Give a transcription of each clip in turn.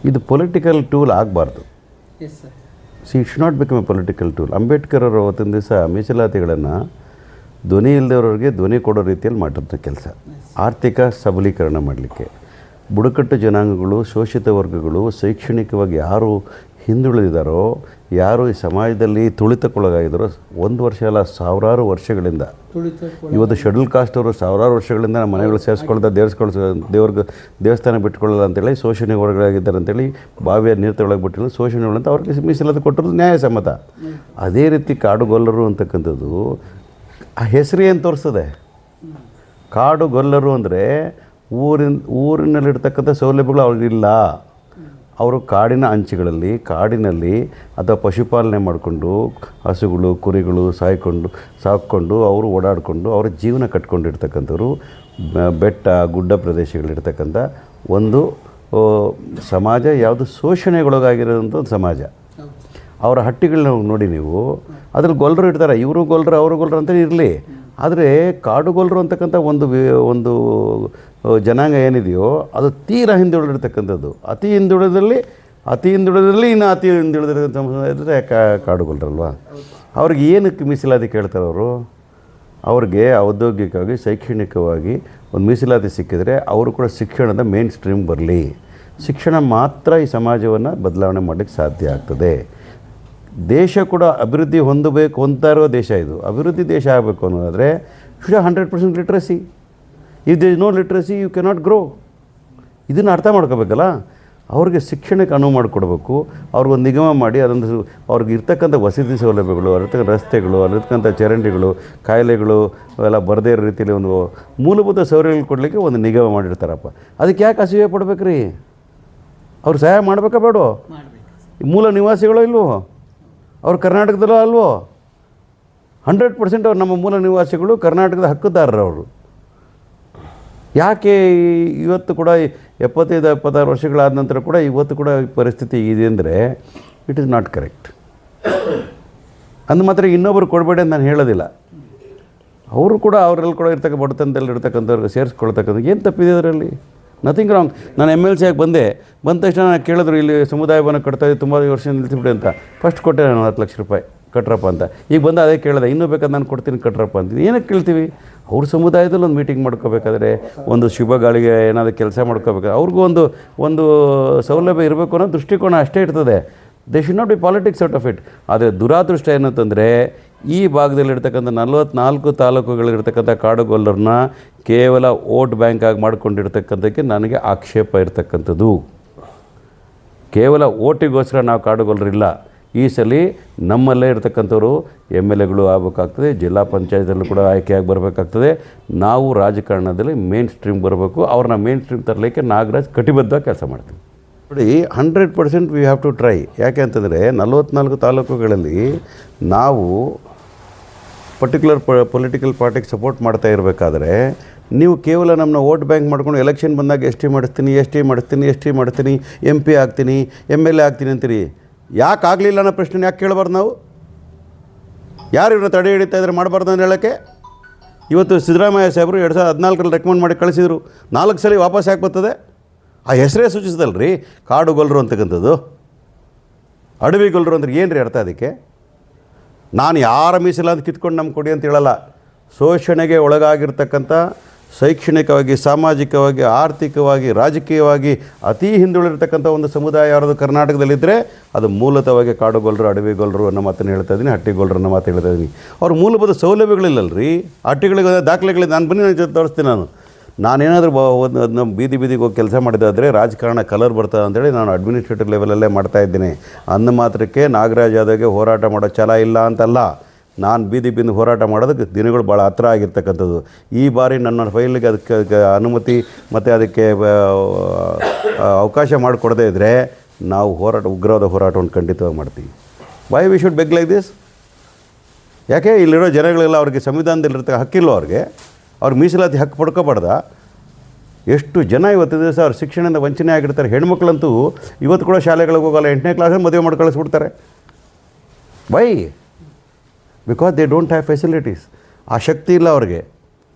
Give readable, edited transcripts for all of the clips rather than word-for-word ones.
ಇದು political tool ಆಗಬಾರ್ದು. Yes sir. It should not become A political tool. Ambedkar ಅವರು ಅವತ್ತಿನ ದಿವಸ ಮೀಸಲಾತಿಗಳನ್ನು ಧ್ವನಿ ಇಲ್ಲದವ್ರಿಗೆ ಧ್ವನಿ ಕೊಡೋ ರೀತಿಯಲ್ಲಿ ಮಾಡಿರೋ ಕೆಲಸ. ಆರ್ಥಿಕ ಸಬಲೀಕರಣ ಮಾಡಲಿಕ್ಕೆ ಬುಡಕಟ್ಟು ಜನಾಂಗಗಳು, ಶೋಷಿತ ವರ್ಗಗಳು, ಶೈಕ್ಷಣಿಕವಾಗಿ ಯಾರು ಹಿಂದುಳಿದಿದ್ದಾರೋ, ಯಾರು ಈ ಸಮಾಜದಲ್ಲಿ ತುಳಿತಕ್ಕೊಳಗಾಗಿದ್ದಾರೋ, ಒಂದು ವರ್ಷ ಅಲ್ಲ ಸಾವಿರಾರು ವರ್ಷಗಳಿಂದ, ಇವತ್ತು ಶೆಡ್ಯೂಲ್ ಕಾಸ್ಟ್ ಅವರು ಸಾವಿರಾರು ವರ್ಷಗಳಿಂದ ನಮ್ಮ ಮನೆಗಳು ಸೇರಿಸ್ಕೊಳ್ತಾ ದೇವಸ್ಥಾನ ಬಿಟ್ಕೊಳ್ಳಲ್ಲ ಅಂತೇಳಿ ಶೋಷಣೆ ಹೊರಗಾಗಿದ್ದಾರೆ ಅಂತೇಳಿ ಬಾವಿಯ ನೀರು ತೊಗೊಳಗೆ ಬಿಟ್ಟಿಲ್ಲ, ಶೋಷಣೆಗಳಂತ ಅವ್ರಿಗೆ ಮೀಸಲಾತಿ ಕೊಟ್ಟಿರೋದು ನ್ಯಾಯಸಮ್ಮತ. ಅದೇ ರೀತಿ ಕಾಡುಗೊಲ್ಲರು ಅಂತಕ್ಕಂಥದ್ದು ಆ ಹೆಸರು ಏನು ತೋರಿಸ್ತದೆ? ಕಾಡುಗೊಲ್ಲರು ಅಂದರೆ ಊರಿನಲ್ಲಿರ್ತಕ್ಕಂಥ ಸೌಲಭ್ಯಗಳು ಅವ್ರಿಗಿಲ್ಲ. ಅವರು ಕಾಡಿನ ಅಂಚುಗಳಲ್ಲಿ, ಕಾಡಿನಲ್ಲಿ ಅಥವಾ ಪಶುಪಾಲನೆ ಮಾಡಿಕೊಂಡು ಹಸುಗಳು ಕುರಿಗಳು ಸಾಕ್ಕೊಂಡು ಅವರು ಓಡಾಡಿಕೊಂಡು ಅವರ ಜೀವನ ಕಟ್ಕೊಂಡಿರ್ತಕ್ಕಂಥವ್ರು ಬೆಟ್ಟ ಗುಡ್ಡ ಪ್ರದೇಶಗಳಿರ್ತಕ್ಕಂಥ ಒಂದು ಸಮಾಜ. ಯಾವುದು ಶೋಷಣೆಗೊಳಗಾಗಿರೋಂಥ ಒಂದು ಸಮಾಜ. ಅವರ ಹಟ್ಟಿಗಳನ್ನ ನೋಡಿ ನೀವು, ಅದ್ರಲ್ಲಿ ಗೊಲ್ಲರು ಇರ್ತಾರೆ, ಇವರು ಗೊಲ್ಲರು ಅವರು ಗೊಲ್ಲರು ಅಂತ ಇರಲಿ. ಆದರೆ ಕಾಡುಗೊಲ್ಲರು ಅಂತಕ್ಕಂಥ ಒಂದು ಜನಾಂಗ ಏನಿದೆಯೋ ಅದು ತೀರಾ ಹಿಂದುಳಿದಿರ್ತಕ್ಕಂಥದ್ದು. ಅತಿ ಹಿಂದುಳಿದಲ್ಲಿ ಇನ್ನು ಅತಿ ಹಿಂದುಳಿದಿರ್ತಕ್ಕಂಥ ಕಾಡುಗೊಲ್ಲರಲ್ವ. ಅವ್ರಿಗೆ ಏನಕ್ಕೆ ಮೀಸಲಾತಿ ಕೇಳ್ತಾರೆ ಅವರು? ಅವ್ರಿಗೆ ಔದ್ಯೋಗಿಕವಾಗಿ ಶೈಕ್ಷಣಿಕವಾಗಿ ಒಂದು ಮೀಸಲಾತಿ ಸಿಕ್ಕಿದರೆ ಅವರು ಕೂಡ ಶಿಕ್ಷಣದ ಮೇನ್ ಸ್ಟ್ರೀಮ್ ಬರಲಿ. ಶಿಕ್ಷಣ ಮಾತ್ರ ಈ ಸಮಾಜವನ್ನು ಬದಲಾವಣೆ ಮಾಡಲಿಕ್ಕೆ ಸಾಧ್ಯ ಆಗ್ತದೆ. ದೇಶ ಕೂಡ ಅಭಿವೃದ್ಧಿ ಹೊಂದ್ತಾ ಇರೋ ದೇಶ ಇದು. ಅಭಿವೃದ್ಧಿ ದೇಶ ಆಗಬೇಕು ಅನ್ನೋದಾದರೆ should 100% literacy. If there is no literacy you cannot grow. ಇದನ್ನು ಅರ್ಥ ಮಾಡ್ಕೋಬೇಕಲ್ಲ. ಅವ್ರಿಗೆ ಶಿಕ್ಷಣಕ್ಕೆ ಅನುವು ಮಾಡಿಕೊಡ್ಬೇಕು. ಅವ್ರಿಗೊಂದು ನಿಗಮ ಮಾಡಿ ಅದೊಂದು ಅವ್ರಿಗೆ ಇರ್ತಕ್ಕಂಥ ವಸತಿ ಸೌಲಭ್ಯಗಳು, ಅಲ್ಲಿರ್ತಕ್ಕಂಥ ರಸ್ತೆಗಳು, ಅಲ್ಲಿರ್ತಕ್ಕಂಥ ಚರಂಡಿಗಳು, ಕಾಯಿಲೆಗಳು ಅವೆಲ್ಲ ಬರದೇ ಇರೋ ರೀತಿಯಲ್ಲಿ ಒಂದು ಮೂಲಭೂತ ಸೌಕರ್ಯಗಳು ಕೊಡಲಿಕ್ಕೆ ಒಂದು ನಿಗಮ ಮಾಡಿರ್ತಾರಪ್ಪ. ಅದಕ್ಕೆ ಯಾಕೆ ಅಸೂಯೆ ಪಡ್ಬೇಕ್ರಿ? ಅವ್ರು ಸಹಾಯ ಮಾಡಬೇಕಾ ಬೇಡೋ? ಮೂಲ ನಿವಾಸಿಗಳು ಇಲ್ವೋ? ಅವ್ರು ಕರ್ನಾಟಕದಲ್ಲೋ ಅಲ್ವೋ? 100% ಅವ್ರು ನಮ್ಮ ಮೂಲ ನಿವಾಸಿಗಳು, ಕರ್ನಾಟಕದ ಹಕ್ಕುದಾರರು ಅವರು. ಯಾಕೆ ಇವತ್ತು ಕೂಡ 75-76 ವರ್ಷಗಳಾದ ನಂತರ ಕೂಡ ಇವತ್ತು ಕೂಡ ಈ ಪರಿಸ್ಥಿತಿ ಇದೆ ಅಂದರೆ ಇಟ್ ಈಸ್ ನಾಟ್ ಕರೆಕ್ಟ್. ಅಂದು ಮಾತ್ರ ಇನ್ನೊಬ್ಬರು ಕೊಡಬೇಡಿ ಅಂತ ನಾನು ಹೇಳೋದಿಲ್ಲ. ಅವರು ಕೂಡ ಅವರಲ್ಲಿ ಕೂಡ ಬಡತನದಲ್ಲಿ ಇರ್ತಕ್ಕಂಥವ್ರಿಗೆ ಸೇರಿಸ್ಕೊಳ್ತಕ್ಕಂಥ ಏನು ತಪ್ಪಿದೆ ಅದರಲ್ಲಿ? Nothing wrong. ನಾನು MLC ಆಗಿ ಬಂದ ತಕ್ಷಣ ನಾನು ಕೇಳಿದ್ರು, ಇಲ್ಲಿ ಸಮುದಾಯ ಭವನ ಕಟ್ತಾಯಿದ್ದೆ ತುಂಬ ವರ್ಷ ನಿಲ್ಸಿಬಿಡಿ ಅಂತ. ಫಸ್ಟ್ ಕೊಟ್ಟೆ ನಾನು 10 ಲಕ್ಷ ರೂಪಾಯಿ ಕಟ್ರಪ್ಪ ಅಂತ. ಈಗ ಬಂದು ಅದೇ ಕೇಳಿದೆ, ಇನ್ನೂ ಬೇಕಾದ್ರೆ ನಾನು ಕೊಡ್ತೀನಿ ಕಟ್ರಪ್ಪ ಅಂತೀನಿ. ಏನಕ್ಕೆ ಕೇಳ್ತೀವಿ? ಅವ್ರ ಸಮುದಾಯದಲ್ಲಿ ಒಂದು ಮೀಟಿಂಗ್ ಮಾಡ್ಕೋಬೇಕಾದ್ರೆ, ಒಂದು ಶುಭ ಗಾಳಿಗೆ ಏನಾದರೂ ಕೆಲಸ ಮಾಡ್ಕೋಬೇಕಾದ್ರೆ ಅವ್ರಿಗೂ ಒಂದು ಸೌಲಭ್ಯ ಇರಬೇಕು ಅನ್ನೋ ದೃಷ್ಟಿಕೋನ ಅಷ್ಟೇ ಇರ್ತದೆ. They should not be politics out of it. ಆದರೆ ದುರಾದೃಷ್ಟ ಏನಂತಂದರೆ ಈ ಭಾಗದಲ್ಲಿರ್ತಕ್ಕಂಥ 44 ತಾಲೂಕುಗಳಿರ್ತಕ್ಕಂಥ ಕಾಡುಗೊಲ್ಲರನ್ನ ಕೇವಲ ವೋಟ್ ಬ್ಯಾಂಕ್ ಆಗಿ ಮಾಡ್ಕೊಂಡಿರ್ತಕ್ಕಂಥಕ್ಕೆ ನನಗೆ ಆಕ್ಷೇಪ ಇರ್ತಕ್ಕಂಥದ್ದು. ಕೇವಲ ಓಟಿಗೋಸ್ಕರ ನಾವು ಕಾಡುಗೊಲ್ಲರಿಲ್ಲ. ಈ ಸಲ ನಮ್ಮಲ್ಲೇ ಇರ್ತಕ್ಕಂಥವ್ರು MLAಗಳು ಆಗಬೇಕಾಗ್ತದೆ, ಜಿಲ್ಲಾ ಪಂಚಾಯತಲ್ಲೂ ಕೂಡ ಆಯ್ಕೆಯಾಗಿ ಬರಬೇಕಾಗ್ತದೆ. ನಾವು ರಾಜಕಾರಣದಲ್ಲಿ ಮೇನ್ ಸ್ಟ್ರೀಮ್ ಬರಬೇಕು. ಅವ್ರನ್ನ ಮೇನ್ ಸ್ಟ್ರೀಮ್ ತರಲಿಕ್ಕೆ ನಾಗರಾಜ್ ಕಟಿಬದ್ಧ ಕೆಲಸ ಮಾಡ್ತೀವಿ. ನೋಡಿ, 100% ವಿ ಹ್ಯಾವ್ ಟು ಟ್ರೈ. ಯಾಕೆ ಅಂತಂದರೆ 44 ತಾಲೂಕುಗಳಲ್ಲಿ ನಾವು ಪರ್ಟಿಕ್ಯುಲರ್ ಪೊಲಿಟಿಕಲ್ ಪಾರ್ಟಿಗೆ ಸಪೋರ್ಟ್ ಮಾಡ್ತಾ ಇರಬೇಕಾದ್ರೆ ನೀವು ಕೇವಲ ನಮ್ಮನ್ನ ವೋಟ್ ಬ್ಯಾಂಕ್ ಮಾಡ್ಕೊಂಡು ಎಲೆಕ್ಷನ್ ಬಂದಾಗ ಎಸ್ ಟಿ ಮಾಡಿಸ್ತೀನಿ, MP ಆಗ್ತೀನಿ, MLA ಆಗ್ತೀನಿ ಅಂತೀರಿ. ಯಾಕೆ ಆಗಲಿಲ್ಲ ಅನ್ನೋ ಪ್ರಶ್ನೆ ಯಾಕೆ ಕೇಳಬಾರ್ದು ನಾವು? ಯಾರು ಇವ್ರನ್ನ ತಡೆ ಹಿಡಿತಾ ಇದ್ರೆ ಮಾಡಬಾರ್ದು ಅಂತ ಹೇಳೋಕ್ಕೆ? ಇವತ್ತು ಸಿದ್ದರಾಮಯ್ಯ ಸಾಹೇಬರು 2014ರಲ್ಲಿ ರೆಕಮೆಂಡ್ ಮಾಡಿ ಕಳಿಸಿದರು. 4 ಸಲ ವಾಪಸ್ ಯಾಕೆ ಬರ್ತದೆ? ಆ ಹೆಸರೇ ಸೂಚಿಸದಲ್ರಿ ಕಾಡುಗೊಲ್ಲರು ಅಂತಕ್ಕಂಥದ್ದು. ಅಡವಿಗೊಲ್ಲರು ಅಂದ್ರೆ ಏನು ರೀ ಅರ್ಥ? ಅದಕ್ಕೆ ನಾನು ಯಾರ ಮೀಸಲಾತಿ ಕಿತ್ಕೊಂಡು ನಮ್ಗೆ ಕೊಡಿ ಅಂತ ಹೇಳಲ್ಲ. ಶೋಷಣೆಗೆ ಒಳಗಾಗಿರ್ತಕ್ಕಂಥ ಶೈಕ್ಷಣಿಕವಾಗಿ, ಸಾಮಾಜಿಕವಾಗಿ, ಆರ್ಥಿಕವಾಗಿ, ರಾಜಕೀಯವಾಗಿ ಅತಿ ಹಿಂದುಳಿರ್ತಕ್ಕಂಥ ಒಂದು ಸಮುದಾಯ ಯಾರಾದರೂ ಕರ್ನಾಟಕದಲ್ಲಿದ್ದರೆ ಅದು ಮೂಲತಃವಾಗಿ ಕಾಡುಗೊಲ್ಲರು, ಅಡವಿಗೊಲ್ಲರು ಅನ್ನೋ ಮಾತನ್ನು ಹೇಳ್ತಾ ಇದ್ದೀನಿ, ಹಟ್ಟಿಗೊಲ್ಲರು ಅನ್ನೋ ಮಾತು ಹೇಳ್ತಾ ಇದ್ದೀನಿ. ಅವ್ರ ಮೂಲಭೂತ ಸೌಲಭ್ಯಗಳಿಲ್ಲಲ್ರಿ. ಹಟ್ಟಿಗಳಿಗೆ ದಾಖಲೆಗಳಿದೆ. ನಾನು ಬನ್ನಿ, ನಾನು ತೋರಿಸ್ತೀನಿ. ನಾನೇನಾದರೂ ಅದನ್ನ ಬೀದಿಗೆ ಹೋಗಿ ಕೆಲಸ ಮಾಡಿದ್ದಾದರೆ ರಾಜಕಾರಣ ಕಲರ್ ಬರ್ತದೆ ಅಂತೇಳಿ ನಾನು ಅಡ್ಮಿನಿಸ್ಟ್ರೇಟಿವ್ ಲೆವೆಲಲ್ಲೇ ಮಾಡ್ತಾಯಿದ್ದೀನಿ. ಅಂದ ಮಾತ್ರಕ್ಕೆ ನಾಗರಾಜ್ ಯಾದವ್ಗೆ ಹೋರಾಟ ಮಾಡೋ ಛಲ ಇಲ್ಲ ಅಂತಲ್ಲ. ನಾನು ಬೀದಿ ಹೋರಾಟ ಮಾಡೋದಕ್ಕೆ ದಿನಗಳು ಭಾಳ ಹತ್ರ ಆಗಿರ್ತಕ್ಕಂಥದ್ದು. ಈ ಬಾರಿ ನನ್ನ ಫೈಲಿಗೆ ಅದಕ್ಕೆ ಅನುಮತಿ ಮತ್ತು ಅದಕ್ಕೆ ಅವಕಾಶ ಮಾಡಿಕೊಡದೇ ಇದ್ದರೆ ನಾವು ಉಗ್ರವಾದ ಹೋರಾಟವನ್ನು ಖಂಡಿತವಾಗಿ ಮಾಡ್ತೀವಿ. Why we should beg like this? ಯಾಕೆ ಇಲ್ಲಿರೋ ಜನಗಳೆಲ್ಲ ಅವ್ರಿಗೆ ಸಂವಿಧಾನದಲ್ಲಿರ್ತಕ್ಕ ಹಕ್ಕಿಲ್ಲೋ? ಅವ್ರಿಗೆ ಮೀಸಲಾತಿ ಹಕ್ಕು ಪಡ್ಕೋಬಾರ್ದ? ಎಷ್ಟು ಜನ ಇವತ್ತು ದಿವಸ ಅವ್ರ ಶಿಕ್ಷಣದಿಂದ ವಂಚನೆ ಆಗಿರ್ತಾರೆ. ಹೆಣ್ಮಕ್ಳಂತೂ ಇವತ್ತು ಕೂಡ ಶಾಲೆಗಳಿಗೆ ಹೋಗಲ್ಲ, 8ನೇ ಕ್ಲಾಸಲ್ಲಿ ಮದುವೆ ಮಾಡಿ ಕಳಿಸ್ಬಿಡ್ತಾರೆ. Why? Because they don't have facilities. ಆ ಶಕ್ತಿ ಇಲ್ಲ ಅವ್ರಿಗೆ.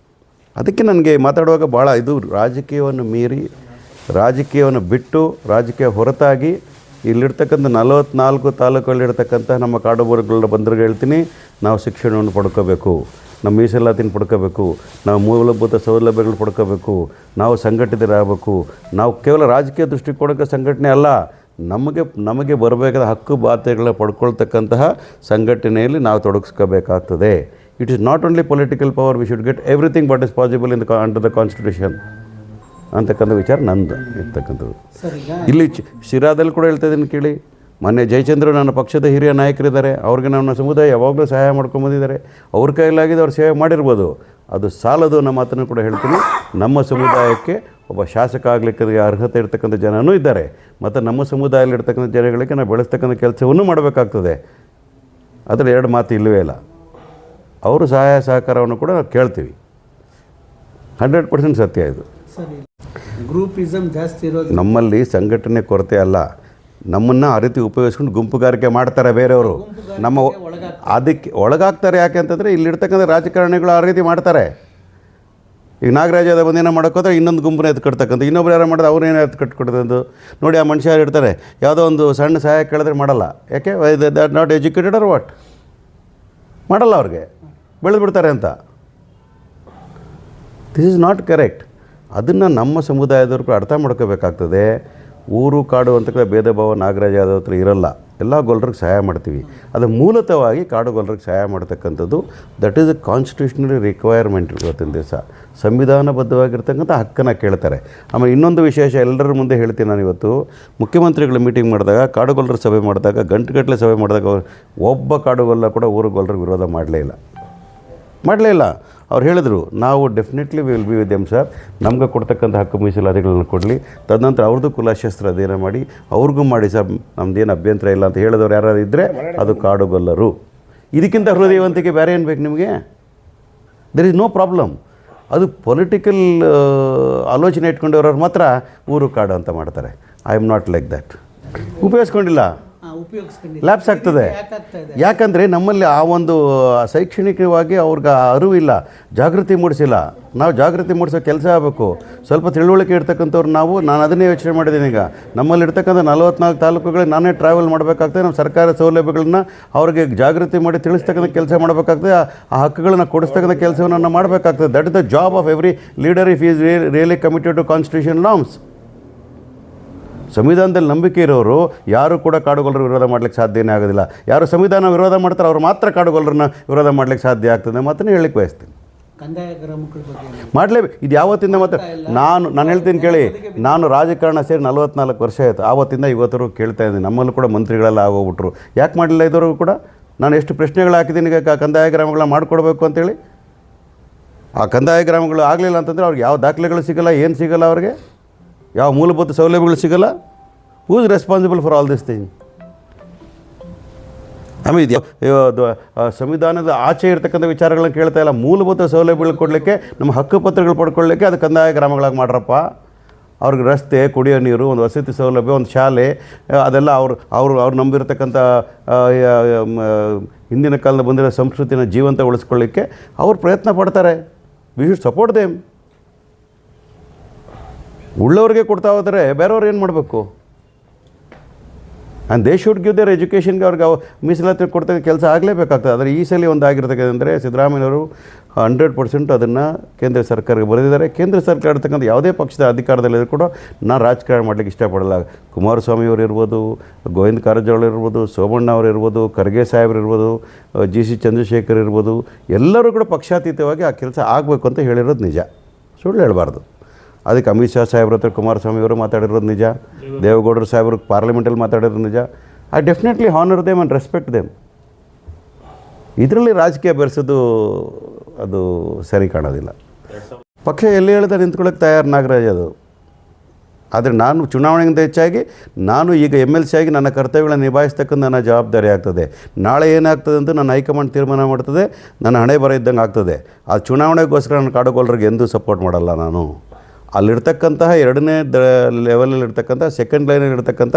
ಅದಕ್ಕೆ ನನಗೆ ಮಾತಾಡುವಾಗ ಭಾಳ ಇದು ರಾಜಕೀಯವನ್ನು ಮೀರಿ ರಾಜಕೀಯವನ್ನು ಬಿಟ್ಟು ರಾಜಕೀಯ ಹೊರತಾಗಿ ಇಲ್ಲಿರ್ತಕ್ಕಂಥ 44 ತಾಲೂಕುಗಳಿರ್ತಕ್ಕಂಥ ನಮ್ಮ ಕಾಡುಗೋರುಗಳ ಬಂಧುಗಳಿಗೆ ಹೇಳ್ತೀನಿ, ನಾವು ಶಿಕ್ಷಣವನ್ನು ಪಡ್ಕೋಬೇಕು, ನಮ್ಮ ಮೀಸಲಾತಿನ ಪಡ್ಕೋಬೇಕು, ನಾವು ಮೂಲಭೂತ ಸೌಲಭ್ಯಗಳು ಪಡ್ಕೋಬೇಕು, ನಾವು ಸಂಘಟಿತರಾಗಬೇಕು. ನಾವು ಕೇವಲ ರಾಜಕೀಯ ದೃಷ್ಟಿಕೋನಕ್ಕೆ ಸಂಘಟನೆ ಅಲ್ಲ, ನಮಗೆ ಬರಬೇಕಾದ ಹಕ್ಕು ಬಾಧ್ಯತೆಗಳನ್ನ ಪಡ್ಕೊಳ್ತಕ್ಕಂತಹ ಸಂಘಟನೆಯಲ್ಲಿ ನಾವು ತೊಡಗಿಸ್ಕೋಬೇಕಾಗ್ತದೆ. It is not only political power, we should get everything what is possible in under the constitution ಅಂತಕ್ಕಂಥ ವಿಚಾರ ನಂದು ಇರ್ತಕ್ಕಂಥದ್ದು. ಇಲ್ಲಿ ಶಿರಾದಲ್ಲಿ ಕೂಡ ಹೇಳ್ತಾ ಇದ್ದೀನಿ ಕೇಳಿ. ಮೊನ್ನೆ ಜಯಚಂದ್ರ ನನ್ನ ಪಕ್ಷದ ಹಿರಿಯ ನಾಯಕರಿದ್ದಾರೆ, ಅವ್ರಿಗೆ ನನ್ನ ಸಮುದಾಯ ಯಾವಾಗಲೂ ಸಹಾಯ ಮಾಡ್ಕೊಂಬಂದಿದ್ದಾರೆ. ಅವ್ರ ಕೈಲಾಗಿದೆ ಅವ್ರು ಸೇವೆ ಮಾಡಿರ್ಬೋದು, ಅದು ಸಾಲದು ನಮ್ಮ ಮಾತನ್ನು ಕೂಡ ಹೇಳ್ತೀನಿ. ನಮ್ಮ ಸಮುದಾಯಕ್ಕೆ ಒಬ್ಬ ಶಾಸಕ ಆಗಲಿಕ್ಕೆ ಅರ್ಹತೆ ಇರ್ತಕ್ಕಂಥ ಜನನೂ ಇದ್ದಾರೆ, ಮತ್ತು ನಮ್ಮ ಸಮುದಾಯದಲ್ಲಿರ್ತಕ್ಕಂಥ ಜನಗಳಿಗೆ ನಾವು ಬೆಳೆಸ್ತಕ್ಕಂಥ ಕೆಲಸವನ್ನು ಮಾಡಬೇಕಾಗ್ತದೆ. ಅದರಲ್ಲಿ ಎರಡು ಮಾತು ಇಲ್ಲವೇ ಇಲ್ಲ. ಅವರು ಸಹಾಯ ಸಹಕಾರವನ್ನು ಕೂಡ ನಾವು ಕೇಳ್ತೀವಿ. 100% ಸತ್ಯ ಇದು. ಗ್ರೂಪಿಸಮ್ ಜಾಸ್ತಿ ಇರೋದು ನಮ್ಮಲ್ಲಿ ಸಂಘಟನೆ ಕೊರತೆ ಅಲ್ಲ, ನಮ್ಮನ್ನು ಆ ರೀತಿ ಉಪಯೋಗಿಸ್ಕೊಂಡು ಗುಂಪುಗಾರಿಕೆ ಮಾಡ್ತಾರೆ ಬೇರೆಯವರು. ನಮ್ಮ ಅದಕ್ಕೆ ಒಳಗಾಗ್ತಾರೆ. ಯಾಕೆ ಅಂತಂದರೆ ಇಲ್ಲಿರ್ತಕ್ಕಂಥ ರಾಜಕಾರಣಿಗಳು ಆ ರೀತಿ ಮಾಡ್ತಾರೆ. ಈಗ ನಾಗರಾಜ ಯಾದವ್ ಬಂದು ಏನೋ ಮಾಡೋಕ್ಕೋದ್ರೆ ಇನ್ನೊಂದು ಗುಂಪನ್ನ ಎತ್ತು ಕಟ್ತಕ್ಕಂಥ, ಇನ್ನೊಬ್ರು ಯಾರು ಮಾಡೋದು ಅವ್ರೇನೋ ಎತ್ತು ಕಟ್ಕೊಡ್ತಂದು ನೋಡಿ. ಆ ಮನುಷ್ಯ ಇರ್ತಾರೆ, ಯಾವುದೋ ಒಂದು ಸಣ್ಣ ಸಹಾಯ ಕೇಳಿದ್ರೆ ಮಾಡಲ್ಲ. ಯಾಕೆ? That not educated or what? ಮಾಡಲ್ಲ, ಅವ್ರಿಗೆ ಬೆಳೆದ್ಬಿಡ್ತಾರೆ ಅಂತ. This is not correct. ಅದನ್ನು ನಮ್ಮ ಸಮುದಾಯದವ್ರು ಅರ್ಥ ಮಾಡ್ಕೋಬೇಕಾಗ್ತದೆ. ಊರು ಕಾಡು ಅಂತಕ್ಕಂಥ ಭೇದ ಭಾವ ನಾಗರಾಜ ಯಾದವ್ ಹತ್ರ ಇರಲ್ಲ. ಎಲ್ಲ ಗೊಲ್ಲರಿಗೆ ಸಹಾಯ ಮಾಡ್ತೀವಿ. ಅದು ಮೂಲತಃವಾಗಿ ಕಾಡುಗೊಲ್ಲರಿಗೆ ಸಹಾಯ ಮಾಡ್ತಕ್ಕಂಥದ್ದು ದಟ್ ಈಸ್ ಎ ಕಾನ್ಸ್ಟಿಟ್ಯೂಷನರಿ ರಿಕ್ವೈರ್ಮೆಂಟ್. ಇವತ್ತಿನ ದಿವಸ ಸಂವಿಧಾನಬದ್ಧವಾಗಿರ್ತಕ್ಕಂಥ ಹಕ್ಕನ್ನು ಕೇಳ್ತಾರೆ. ಆಮೇಲೆ ಇನ್ನೊಂದು ವಿಶೇಷ ಎಲ್ಲರ ಮುಂದೆ ಹೇಳ್ತೀನಿ ನಾನು. ಇವತ್ತು ಮುಖ್ಯಮಂತ್ರಿಗಳ ಮೀಟಿಂಗ್ ಮಾಡಿದಾಗ, ಕಾಡುಗೊಲ್ಲರ ಸಭೆ ಮಾಡಿದಾಗ, ಗಂಟೆಗಟ್ಟಲೆ ಸಭೆ ಮಾಡಿದಾಗ ಒಬ್ಬ ಕಾಡುಗೊಲ್ಲ ಕೂಡ ಊರುಗೊಲ್ಲರಿಗೆ ವಿರೋಧ ಮಾಡಲೇ ಇಲ್ಲ. ಅವ್ರು ಹೇಳಿದರು, ನಾವು definitely will be with them sir, ನಮ್ಗೆ ಕೊಡ್ತಕ್ಕಂಥ ಹಕ್ಕು ಮೀಸಲಾತಿಗಳನ್ನು ಕೊಡಲಿ, ತದನಂತರ ಅವ್ರದ್ದು ಕುಲಶಸ್ತ್ರ ಅಧ್ಯಯನ ಮಾಡಿ ಅವ್ರಿಗೂ ಮಾಡಿ ಸರ್, ನಮ್ಮದೇನು ಅಭ್ಯಂತರ ಇಲ್ಲ ಅಂತ ಹೇಳಿದವ್ರು ಯಾರು ಇದ್ದರೆ ಅದು ಕಾಡುಗೊಲ್ಲರು. ಇದಕ್ಕಿಂತ ಹೃದಯವಂತಿಕೆ ಬೇರೆ ಏನು ಬೇಕು ನಿಮಗೆ? There is no problem. ಅದು ಪೊಲಿಟಿಕಲ್ ಆಲೋಚನೆ ಇಟ್ಕೊಂಡಿರೋರು ಮಾತ್ರ ಊರು ಕಾಡು ಅಂತ ಮಾಡ್ತಾರೆ. I am not like that. ಉಪಯೋಗಿಸ್ಕೊಂಡಿಲ್ಲ, ಲ್ಯಾಪ್ಸ್ ಆಗ್ತದೆ. ಯಾಕಂದರೆ ನಮ್ಮಲ್ಲಿ ಆ ಒಂದು ಶೈಕ್ಷಣಿಕವಾಗಿ ಅವ್ರಿಗೆ ಅರಿವಿಲ್ಲ, ಜಾಗೃತಿ ಮೂಡಿಸಿಲ್ಲ. ನಾವು ಜಾಗೃತಿ ಮೂಡಿಸೋ ಕೆಲಸ ಆಗಬೇಕು. ಸ್ವಲ್ಪ ತಿಳುವಳಿಕೆ ಇರ್ತಕ್ಕಂಥವ್ರು ನಾನು ಅದನ್ನೇ ಯೋಚನೆ ಮಾಡಿದ್ದೀನಿ. ಈಗ ನಮ್ಮಲ್ಲಿ ಇರ್ತಕ್ಕಂಥ 44 ತಾಲೂಕುಗಳಿಗೆ ನಾನೇ ಟ್ರಾವೆಲ್ ಮಾಡಬೇಕಾಗ್ತದೆ. ನಮ್ಮ ಸರ್ಕಾರ ಸೌಲಭ್ಯಗಳನ್ನ ಅವ್ರಿಗೆ ಜಾಗೃತಿ ಮಾಡಿ ತಿಳಿಸ್ತಕ್ಕಂಥ ಕೆಲಸ ಮಾಡಬೇಕಾಗ್ತದೆ. ಆ ಹಕ್ಕುಗಳನ್ನು ಕೊಡಿಸ್ತಕ್ಕಂಥ ಕೆಲಸವನ್ನು ನಾವು ಮಾಡಬೇಕಾಗ್ತದೆ. That is the job of every leader if is really committed to constitution norms. ಸಂವಿಧಾನದಲ್ಲಿ ನಂಬಿಕೆ ಇರೋರು ಯಾರು ಕೂಡ ಕಾಡುಗೊಲ್ಲರ ವಿರೋಧ ಮಾಡಲಿಕ್ಕೆ ಸಾಧ್ಯನೇ ಆಗೋದಿಲ್ಲ. ಯಾರು ಸಂವಿಧಾನ ವಿರೋಧ ಮಾಡ್ತಾರೆ ಅವ್ರು ಮಾತ್ರ ಕಾಡುಗೊಲ್ಲರನ್ನ ವಿರೋಧ ಮಾಡಲಿಕ್ಕೆ ಸಾಧ್ಯ ಆಗ್ತದೆ. ಮಾತನ್ನು ಹೇಳಲಿಕ್ಕೆ ಬಯಸ್ತೀನಿ. ಮಾಡಲೇಬೇಕು. ಇದು ಯಾವತ್ತಿಂದ ಮಾತ್ರ ನಾನು ಹೇಳ್ತೀನಿ ಕೇಳಿ. ನಾನು ರಾಜಕಾರಣ ಸೇರಿ 44 ವರ್ಷ ಆಯಿತು. ಆವತ್ತಿಂದ ಇವತ್ತರೂ ಕೇಳ್ತಾ ಇದ್ದೀನಿ. ನಮ್ಮಲ್ಲೂ ಕೂಡ ಮಂತ್ರಿಗಳೆಲ್ಲ ಆಗೋಗ್ಬಿಟ್ರು. ಯಾಕೆ ಮಾಡಲಿಲ್ಲ ಇದ್ದವ್ರಿಗೂ ಕೂಡ? ನಾನು ಎಷ್ಟು ಪ್ರಶ್ನೆಗಳು ಹಾಕಿದ್ದೀನಿ ಕಂದಾಯ ಗ್ರಾಮಗಳನ್ನ ಮಾಡಿಕೊಡ್ಬೇಕು ಅಂತೇಳಿ. ಆ ಕಂದಾಯ ಗ್ರಾಮಗಳು ಆಗಲಿಲ್ಲ ಅಂತಂದರೆ ಅವ್ರಿಗೆ ಯಾವ ದಾಖಲೆಗಳು ಸಿಗೋಲ್ಲ, ಏನು ಸಿಗೋಲ್ಲ, ಅವ್ರಿಗೆ ಯಾವ ಮೂಲಭೂತ ಸೌಲಭ್ಯಗಳು ಸಿಗೋಲ್ಲ. Who is responsible for all this thing? ಆಮೇಲೆ ಸಂವಿಧಾನದ ಆಚೆ ಇರ್ತಕ್ಕಂಥ ವಿಚಾರಗಳನ್ನ ಕೇಳ್ತಾ ಇಲ್ಲ. ಮೂಲಭೂತ ಸೌಲಭ್ಯಗಳು ಕೊಡಲಿಕ್ಕೆ, ನಮ್ಮ ಹಕ್ಕು ಪತ್ರಗಳು ಪಡ್ಕೊಳ್ಳಿಕ್ಕೆ ಅದು ಕಂದಾಯ ಗ್ರಾಮಗಳಾಗಿ ಮಾಡ್ರಪ್ಪ. ಅವ್ರಿಗೆ ರಸ್ತೆ, ಕುಡಿಯೋ ನೀರು, ಒಂದು ವಸತಿ ಸೌಲಭ್ಯ, ಒಂದು ಶಾಲೆ, ಅದೆಲ್ಲ ಅವ್ರು ನಂಬಿರ್ತಕ್ಕಂಥ ಹಿಂದಿನ ಕಾಲದ ಬಂದಿರೋ ಸಂಸ್ಕೃತಿನ ಜೀವಂತ ಉಳಿಸ್ಕೊಳ್ಳಿಕ್ಕೆ ಅವ್ರು ಪ್ರಯತ್ನ ಪಡ್ತಾರೆ. We should support them. ಉಳ್ಳವ್ರಿಗೆ ಕೊಡ್ತಾ ಹೋದರೆ ಬೇರೆಯವ್ರು ಏನು ಮಾಡಬೇಕು? And they should give their ಎಜುಕೇಷನ್ಗೆ ಅವ್ರಿಗೆ ಮೀಸಲಾತಿ ಕೊಡ್ತಕ್ಕ ಕೆಲಸ ಆಗಲೇಬೇಕಾಗ್ತದೆ. ಆದರೆ ಈ ಸಲ ಒಂದು ಆಗಿರ್ತಕ್ಕಂಥಂದರೆ ಸಿದ್ದರಾಮಯ್ಯವರು 100% ಅದನ್ನು ಕೇಂದ್ರ ಸರ್ಕಾರಕ್ಕೆ ಬರೆದಿದ್ದಾರೆ. ಕೇಂದ್ರ ಸರ್ಕಾರ ಇರ್ತಕ್ಕಂಥ ಯಾವುದೇ ಪಕ್ಷದ ಅಧಿಕಾರದಲ್ಲಿದ್ದರೂ ಕೂಡ ನಾನು ರಾಜಕಾರಣ ಮಾಡಲಿಕ್ಕೆ ಇಷ್ಟಪಡಲ್ಲ. ಕುಮಾರಸ್ವಾಮಿಯವರು ಇರ್ಬೋದು, ಗೋವಿಂದ ಕಾರಜೋಳ ಇರ್ಬೋದು, ಸೋಮಣ್ಣ ಅವರು ಇರ್ಬೋದು, ಖರ್ಗೆ ಸಾಹೇಬ್ರು ಇರ್ಬೋದು, GC ಚಂದ್ರಶೇಖರ್ ಇರ್ಬೋದು, ಎಲ್ಲರೂ ಕೂಡ ಪಕ್ಷಾತೀತವಾಗಿ ಆ ಕೆಲಸ ಆಗಬೇಕು ಅಂತ ಹೇಳಿರೋದು ನಿಜ, ಸುಳ್ಳು ಹೇಳಬಾರ್ದು. ಅದಕ್ಕೆ ಅಮಿತ್ ಶಾ ಸಾಹೇಬ್ರ ಹತ್ರ ಕುಮಾರಸ್ವಾಮಿಯವರು ಮಾತಾಡಿರೋದು ನಿಜ, ದೇವೇಗೌಡರು ಸಾಹೇಬರು ಪಾರ್ಲಿಮೆಂಟಲ್ಲಿ ಮಾತಾಡಿರೋದು ನಿಜ. I definitely honour them and respect them. ಇದರಲ್ಲಿ ರಾಜಕೀಯ ಬೆರೆಸೋದು ಅದು ಸರಿ ಕಾಣೋದಿಲ್ಲ. ಪಕ್ಷ ಎಲ್ಲಿ ಹೇಳಿದ್ರೆ ನಿಂತ್ಕೊಳ್ಳೋಕೆ ತಯಾರು ನಾಗರಾಜ್ ಅದು. ಆದರೆ ನಾನು ಚುನಾವಣೆಗಿಂತ ಹೆಚ್ಚಾಗಿ ನಾನು ಈಗ MLC ಆಗಿ ನನ್ನ ಕರ್ತವ್ಯಗಳನ್ನು ನಿಭಾಯಿಸ್ತಕ್ಕಂಥ ನನ್ನ ಜವಾಬ್ದಾರಿ ಆಗ್ತದೆ. ನಾಳೆ ಏನಾಗ್ತದೆ ಅಂತ ನನ್ನ ಹೈಕಮಾಂಡ್ ತೀರ್ಮಾನ ಮಾಡ್ತದೆ. ನನ್ನ ಹಣೆ ಬರ ಇದ್ದಂಗೆ ಆಗ್ತದೆ. ಆ ಚುನಾವಣೆಗೋಸ್ಕರ ನಾನು ಕಾಡುಗೊಲ್ಲರಿಗೆ ಎಂದೂ ಸಪೋರ್ಟ್ ಮಾಡಲ್ಲ. ನಾನು ಅಲ್ಲಿರ್ತಕ್ಕಂತಹ 2ನೇ ಲೆವೆಲಲ್ಲಿರ್ತಕ್ಕಂಥ, ಸೆಕೆಂಡ್ ಲೈನಲ್ಲಿರ್ತಕ್ಕಂಥ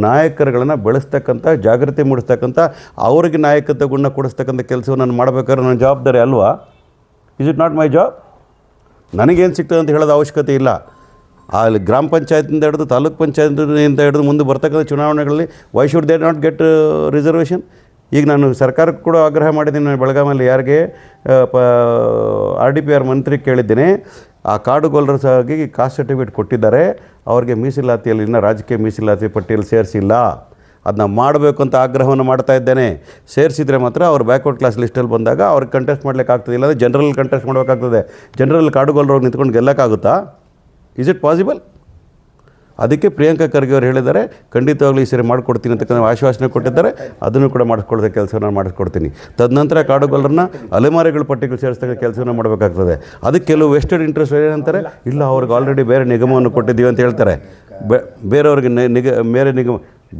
ನಾಯಕರುಗಳನ್ನು ಬೆಳೆಸ್ತಕ್ಕಂಥ, ಜಾಗೃತಿ ಮೂಡಿಸ್ತಕ್ಕಂಥ, ಅವ್ರಿಗೆ ನಾಯಕತ್ವ ಗುಣ ಕೊಡಿಸ್ತಕ್ಕಂಥ ಕೆಲಸವನ್ನು ನಾನು ಮಾಡಬೇಕಾದ್ರೆ ನನ್ನ ಜವಾಬ್ದಾರಿ ಅಲ್ವಾ? Is it not my job? ನನಗೇನು ಸಿಗ್ತದೆ ಅಂತ ಹೇಳೋದು ಅವಶ್ಯಕತೆ ಇಲ್ಲ. ಅಲ್ಲಿ ಗ್ರಾಮ ಪಂಚಾಯತಿಂದ ಹಿಡಿದು ತಾಲೂಕ್ ಪಂಚಾಯತಿಂದ ಹಿಡಿದು ಮುಂದೆ ಬರ್ತಕ್ಕಂಥ ಚುನಾವಣೆಗಳಲ್ಲಿ why should they not get reservation? ಈಗ ನಾನು ಸರ್ಕಾರಕ್ಕೆ ಕೂಡ ಆಗ್ರಹ ಮಾಡಿದ್ದೀನಿ. ನಾನು ಬೆಳಗಾಮಲ್ಲಿ ಯಾರಿಗೆ RDPR ಮಂತ್ರಿ ಕೇಳಿದ್ದೀನಿ, ಆ ಕಾಡುಗೊಲ್ಲರಸಾಗಿ ಕಾಸ್ಟ್ ಸರ್ಟಿಫಿಕೇಟ್ ಕೊಟ್ಟಿದ್ದಾರೆ, ಅವ್ರಿಗೆ ಮೀಸಲಾತಿಯಲ್ಲಿ ಇನ್ನೂ ರಾಜಕೀಯ ಮೀಸಲಾತಿ ಪಟ್ಟಿಯಲ್ಲಿ ಸೇರಿಸಿಲ್ಲ, ಅದನ್ನ ಮಾಡಬೇಕು ಅಂತ ಆಗ್ರಹವನ್ನು ಮಾಡ್ತಾ ಇದ್ದೇನೆ. ಸೇರಿಸಿದರೆ ಮಾತ್ರ ಅವ್ರು ಬ್ಯಾಕ್ವರ್ಡ್ ಕ್ಲಾಸ್ ಲಿಸ್ಟಲ್ಲಿ ಬಂದಾಗ ಅವ್ರಿಗೆ ಕಂಟೆಸ್ಟ್ ಮಾಡಲಿಕ್ಕೆ ಆಗ್ತದೆ, ಇಲ್ಲಾಂದರೆ ಜನರಲ್ ಕಂಟೆಸ್ಟ್ ಮಾಡಬೇಕಾಗ್ತದೆ. ಜನರಲ್ ಕಾಡುಗೊಲ್ಲರು ನಿಂತ್ಕೊಂಡು ಗೆಲ್ಲಕ್ಕಾಗುತ್ತಾ? Is it possible? ಅದಕ್ಕೆ ಪ್ರಿಯಾಂಕಾ ಖರ್ಗೆ ಅವರು ಹೇಳಿದ್ದಾರೆ, ಖಂಡಿತವಾಗ್ಲೂ ಈ ಸರಿ ಮಾಡಿಕೊಡ್ತೀನಿ ಅಂತಕ್ಕಂಥ ಆಶ್ವಾಸನೆ ಕೊಟ್ಟಿದ್ದಾರೆ. ಅದನ್ನು ಕೂಡ ಮಾಡಿಸ್ಕೊಳ್ಳೋದೇ ಕೆಲಸವನ್ನು ಮಾಡಿಸ್ಕೊಡ್ತೀನಿ. ತದನಂತರ ಕಾಡುಗೊಲ್ಲರನ್ನ ಅಲೆಮಾರಿಗಳ ಪಟ್ಟಿಗೆ ಸೇರಿಸ್ತಕ್ಕ ಕೆಲಸವನ್ನು ಮಾಡಬೇಕಾಗ್ತದೆ. ಅದಕ್ಕೆ ಕೆಲವು ವೆಸ್ಟೆಡ್ ಇಂಟ್ರೆಸ್ಟ್ ಏನಂತಾರೆ, ಇಲ್ಲ ಅವ್ರಿಗೆ ಆಲ್ರೆಡಿ ಬೇರೆ ನಿಗಮವನ್ನು ಕೊಟ್ಟಿದ್ದೀವಿ ಅಂತ ಹೇಳ್ತಾರೆ. ಬೇರೆಯವ್ರಿಗೆ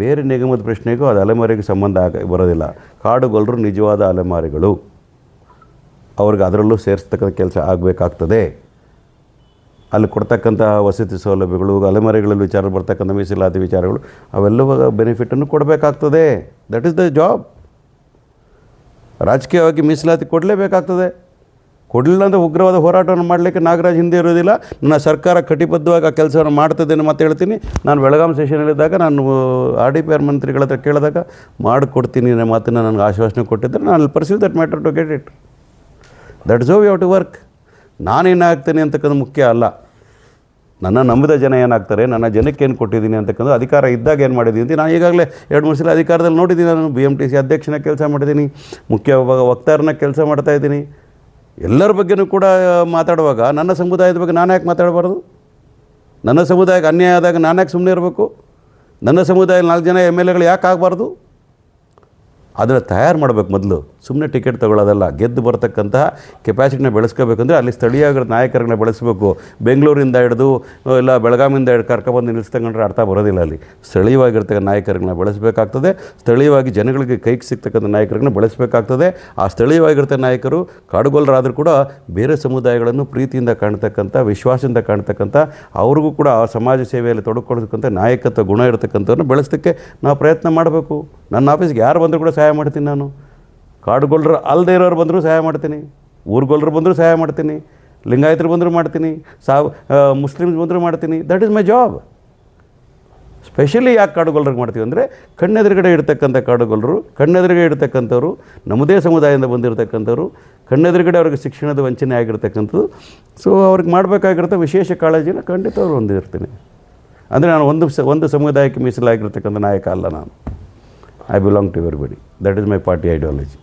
ಬೇರೆ ನಿಗಮದ ಪ್ರಶ್ನೆಗೂ ಅದು ಅಲೆಮಾರಿಗೆ ಸಂಬಂಧ ಬರೋದಿಲ್ಲ. ಕಾಡುಗೊಲ್ಲರು ನಿಜವಾದ ಅಲೆಮಾರಿಗಳು, ಅವ್ರಿಗೆ ಅದರಲ್ಲೂ ಸೇರಿಸ್ತಕ್ಕಂಥ ಕೆಲಸ ಆಗಬೇಕಾಗ್ತದೆ. ಅಲ್ಲಿ ಕೊಡ್ತಕ್ಕಂಥ ವಸತಿ ಸೌಲಭ್ಯಗಳು, ಅಲೆಮಾರಿಗಳಲ್ಲಿ ವಿಚಾರ ಬರ್ತಕ್ಕಂಥ ಮೀಸಲಾತಿ ವಿಚಾರಗಳು, ಅವೆಲ್ಲವೂ ಬೆನಿಫಿಟನ್ನು ಕೊಡಬೇಕಾಗ್ತದೆ. That is the job. ರಾಜಕೀಯವಾಗಿ ಮೀಸಲಾತಿ ಕೊಡಲೇಬೇಕಾಗ್ತದೆ. ಕೊಡಲಿಲ್ಲ ಅಂದರೆ ಉಗ್ರವಾದ ಹೋರಾಟವನ್ನು ಮಾಡಲಿಕ್ಕೆ ನಾಗರಾಜ್ ಹಿಂದೆ ಇರೋದಿಲ್ಲ. ನನ್ನ ಸರ್ಕಾರ ಕಟಿಬದ್ಧವಾಗಿ ಆ ಕೆಲಸವನ್ನು ಮಾಡ್ತದೆ ಅಂತ ಮಾತು ಹೇಳ್ತೀನಿ. ನಾನು ಬೆಳಗಾಂ ಸೆಷನಲ್ಲಿದ್ದಾಗ ನಾನು RDPR ಮಂತ್ರಿಗಳ ಹತ್ರ ಕೇಳಿದಾಗ ಮಾಡಿಕೊಡ್ತೀನಿ ಅನ್ನೋ ಮಾತನ್ನು ನನಗೆ ಆಶ್ವಾಸನೆ ಕೊಟ್ಟಿದ್ದರೆ ನಾನು ಅಲ್ಲಿ pursue that matter to get it. That is how you have to work. ನಾನೇನಾಗ್ತೇನೆ ಅಂತಕ್ಕಂಥ ಮುಖ್ಯ ಅಲ್ಲ, ನನ್ನ ನಂಬಿದ ಜನ ಏನಾಗ್ತಾರೆ, ನನ್ನ ಜನಕ್ಕೆ ಏನು ಕೊಟ್ಟಿದ್ದೀನಿ ಅಂತಕ್ಕಂಥ ಅಧಿಕಾರ ಇದ್ದಾಗ ಏನು ಮಾಡಿದ್ದೀನಿ ಅಂತ ನಾನು ಈಗಾಗಲೇ 2-3 ಸಲ ಅಧಿಕಾರದಲ್ಲಿ ನೋಡಿದ್ದೀನಿ. ನಾನು BMTC ಅಧ್ಯಕ್ಷನ ಕೆಲಸ ಮಾಡಿದ್ದೀನಿ, ಮುಖ್ಯ ವಕ್ತಾರನ ಕೆಲಸ ಮಾಡ್ತಾಯಿದ್ದೀನಿ. ಎಲ್ಲರ ಬಗ್ಗೆನೂ ಕೂಡ ಮಾತಾಡುವಾಗ ನನ್ನ ಸಮುದಾಯದ ಬಗ್ಗೆ ನಾನು ಯಾಕೆ ಮಾತಾಡಬಾರ್ದು? ನನ್ನ ಸಮುದಾಯಕ್ಕೆ ಅನ್ಯಾಯ ಆದಾಗ ನಾನು ಯಾಕೆ ಸುಮ್ಮನೆ ಇರಬೇಕು? ನನ್ನ ಸಮುದಾಯದಲ್ಲಿ 4 ಜನ MLAಗಳು ಯಾಕೆ ಆಗಬಾರ್ದು? ಅದನ್ನು ತಯಾರು ಮಾಡಬೇಕು ಮೊದಲು. ಸುಮ್ಮನೆ ಟಿಕೆಟ್ ತೊಗೊಳ್ಳೋದಲ್ಲ. ಗೆದ್ದು ಬರ್ತಕ್ಕಂತಹ ಕೆಪಾಸಿಟಿನ ಬೆಳೆಸ್ಕೋಬೇಕಂದ್ರೆ ಅಲ್ಲಿ ಸ್ಥಳೀಯವಾಗಿರೋ ನಾಯಕರನ್ನ ಬೆಳೆಸಬೇಕು. ಬೆಂಗಳೂರಿಂದ ಹಿಡಿದು ಇಲ್ಲ ಬೆಳಗಾಮಿಂದ ಹಿಡಿದು ಕರ್ಕೊಬಂದು ನಿಲ್ಲಿಸ್ತಕ್ಕಂಡ್ರೆ ಅರ್ಥ ಬರೋದಿಲ್ಲ. ಅಲ್ಲಿ ಸ್ಥಳೀಯವಾಗಿರ್ತಕ್ಕಂಥ ನಾಯಕರನ್ನ ಬೆಳೆಸಬೇಕಾಗ್ತದೆ. ಸ್ಥಳೀಯವಾಗಿ ಜನಗಳಿಗೆ ಕೈಗೆ ಸಿಗ್ತಕ್ಕಂಥ ನಾಯಕರನ್ನ ಬೆಳೆಸಬೇಕಾಗ್ತದೆ. ಆ ಸ್ಥಳೀಯವಾಗಿರ್ತಕ್ಕ ನಾಯಕರು ಕಾಡುಗೊಲ್ಲರಾದರೂ ಕೂಡ ಬೇರೆ ಸಮುದಾಯಗಳನ್ನು ಪ್ರೀತಿಯಿಂದ ಕಾಣ್ತಕ್ಕಂಥ, ವಿಶ್ವಾಸದಿಂದ ಕಾಣ್ತಕ್ಕಂಥ, ಅವ್ರಿಗೂ ಕೂಡ ಆ ಸಮಾಜ ಸೇವೆಯಲ್ಲಿ ತೊಡಗಿಕೊಳ್ತಕ್ಕಂಥ ನಾಯಕತ್ವ ಗುಣ ಇರತಕ್ಕಂಥವ್ರನ್ನ ಬೆಳೆಸೋದಕ್ಕೆ ನಾವು ಪ್ರಯತ್ನ ಮಾಡಬೇಕು. ನನ್ನ ಆಫೀಸ್ಗೆ ಯಾರು ಬಂದರೂ ಕೂಡ ಸಹಾಯ ಮಾಡ್ತೀನಿ. ನಾನು ಕಾಡುಗೊಲ್ಲರು ಅಲ್ಲದೆ ಇರೋರು ಬಂದರೂ ಸಹಾಯ ಮಾಡ್ತೀನಿ, ಊರುಗೊಲ್ಲರು ಬಂದರೂ ಸಹಾಯ ಮಾಡ್ತೀನಿ, ಲಿಂಗಾಯತರು ಬಂದರೂ ಮಾಡ್ತೀನಿ, ಮುಸ್ಲಿಮ್ಸ್ ಬಂದರೂ ಮಾಡ್ತೀನಿ. That is my job. Specially ಯಾಕೆ ಕಾಡುಗೊಲ್ಲರಿಗೆ ಮಾಡ್ತೀವಿ ಅಂದರೆ ಕಣ್ಣೆದುರುಗಡೆ ಇಡ್ತಕ್ಕಂಥ ಕಾಡುಗೊಲ್ಲರು, ಕಣ್ಣೆದುರುಗಡೆ ಇಡ್ತಕ್ಕಂಥವ್ರು, ನಮ್ಮದೇ ಸಮುದಾಯದಿಂದ ಬಂದಿರತಕ್ಕಂಥವ್ರು, ಕಣ್ಣೆದುರುಗಡೆ ಅವ್ರಿಗೆ ಶಿಕ್ಷಣದ ವಂಚನೆ ಆಗಿರ್ತಕ್ಕಂಥದ್ದು. ಸೊ ಅವ್ರಿಗೆ ಮಾಡಬೇಕಾಗಿರೋ ವಿಶೇಷ ಕಾಳಜಿನ ಖಂಡಿತ ಅವ್ರು ಹೊಂದಿರ್ತೀನಿ. ಅಂದರೆ ನಾನು ಒಂದು ಸಮುದಾಯಕ್ಕೆ ಮೀಸಲಾಗಿರ್ತಕ್ಕಂಥ ನಾಯಕ ಅಲ್ಲ. ನಾನು I belong to everybody. That is my party ideology.